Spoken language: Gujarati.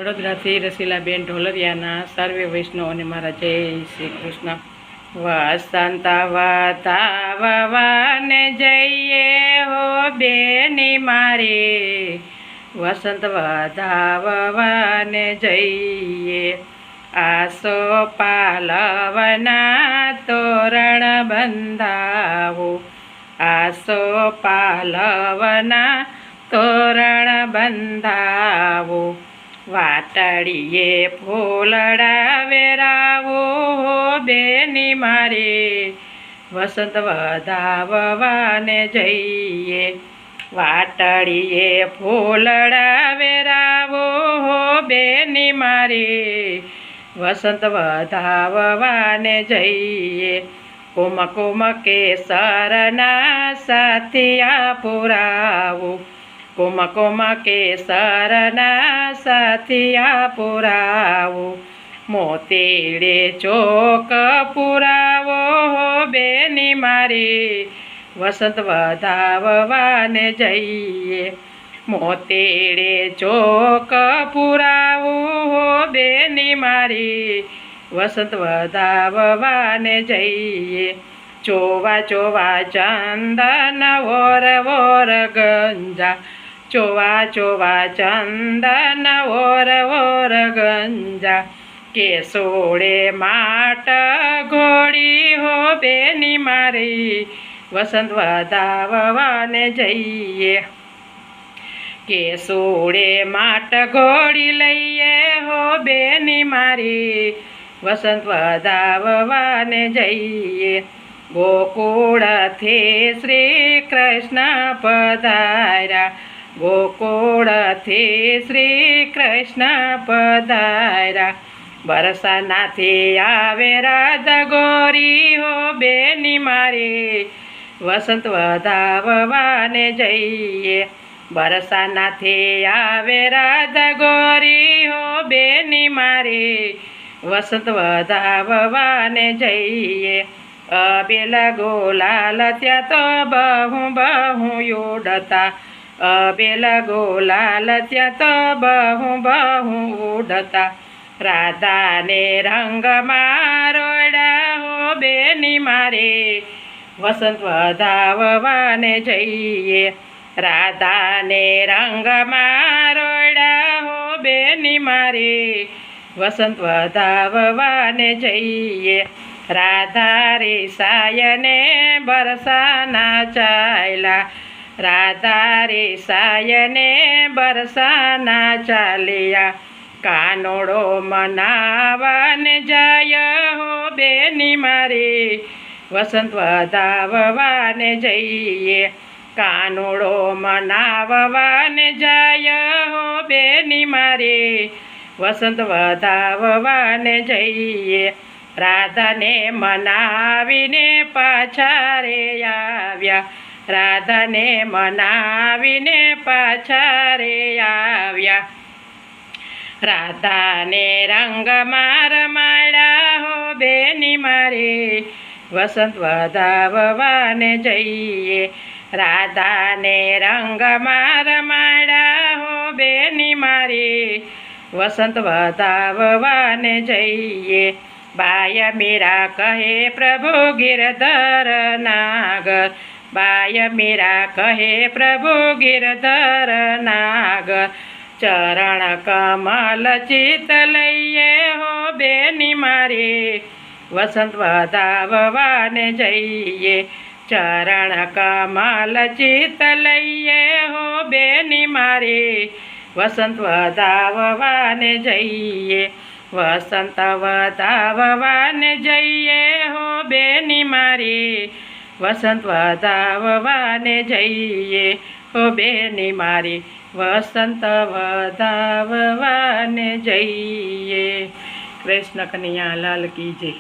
વડોદરાથી રસીલાબેન ઢોલરિયાના સર્વે વૈષ્ણવોને મારા જય શ્રી કૃષ્ણ। વસંત વધાવવાને જઈએ હો બેની મારી, વસંત વધાવવાને જઈએ। આસો પાલવના તોરણ બંધાવો, આસો પાલવના તોરણ બંધાવો। વાટડીએ ફૂલડા વેરાવો બેની મારી, વસંત વધાવવાને જઈએ। વાટડીએ ફૂલડા વેરાવો બેની મારી, વસંત વધાવવાને જઈએ। કુમ કુમ કેસરના સાથિયા પુરાવો, કુમ કુમ કેસરના સાથિયા પુરાવો। મોતીડે ચોક પુરાવો બેની મારી, વસંત વધાવવાને જઈએ। મોતીડે ચોક પુરાવો બેની મારી, વસંત વધાવવાને જઈએ। ચોવા ચોવા ચંદન ઓર ઓર ગંજા, ચોવા ચોવા ચંદન ઓર ઓર ગંજા। કેસોડે માટ ઘોડી હો બેની મારી, વસંત વધાવવાને જઈએ। કેસોડે માટ ઘોડી લઈએ હો બેની મારી, વસંત વધાવવાને જઈએ। ગોકુળથી શ્રી કૃષ્ણ પધાર્યા, ગોકુળથી શ્રી કૃષ્ણ પધાર્યા। બરસાનાથી આવે રાધા ગોરી હો બેની મારી, વસંત વધાવવાને જઈએ। બરસાનાથી આવે રાધા ગોરી હો બેની મારી, વસંત વધાવવાને જઈએ। અબેલ ગોલાલ ત્યાં તો બહુ બહુ ઉડતા, અબેલ ગોલાલ ત્યાં તો બહુ બહુ ઉડતા। રાધાને રંગમાં રોડા હો બેની મારી, વસંત વધાવવાને જઈએ। રાધાને રંગમાં રોડા હો બેની મારી, વસંત વધાવવાને જઈએ। રાધા રીસાયને બરસાના ચાલ્યા, રાધા રીસાયને બરસાના ચાલ્યા। કાનોડો મનાવવાને જાય હો બેની મારી, વસંત વધાવવાને જઈએ। કાનોડો મનાવવાને જાય હો બેની મારી, વસંત વધાવવાને જઈએ। રાધાને મનાવીને પાછા રે આવ્યા, રાધાને મનાવીને પાછા રે આવ્યા। રાધાને રંગમાં રમાડ્યા હો બેની મારી, વસંત વધાવવાને જઈએ। રાધાને રંગમાં રમાડ્યા હો બેની મારી, વસંત વધાવવાને જઈએ। બાય મીરા કહે પ્રભુ ગિરધર નાગર, બાય મીરા કહે પ્રભુ ગિરધર નાગર। ચરણ કમલ ચિત લઈએ હો બેની મારી, વસંત વધાવવાને જઈએ। ચરણ કમલ ચિત લઈએ હો બેની મારી, વસંત વધાવવાને જઈએ। વસંત વધાવવાને જઈએ હો બેની મારી, વસંત વધાવવાને જઈએ હો બેની મારી, વસંત વધાવવાને જઈએ। કૃષ્ણ કનૈયા લાલ કી જય।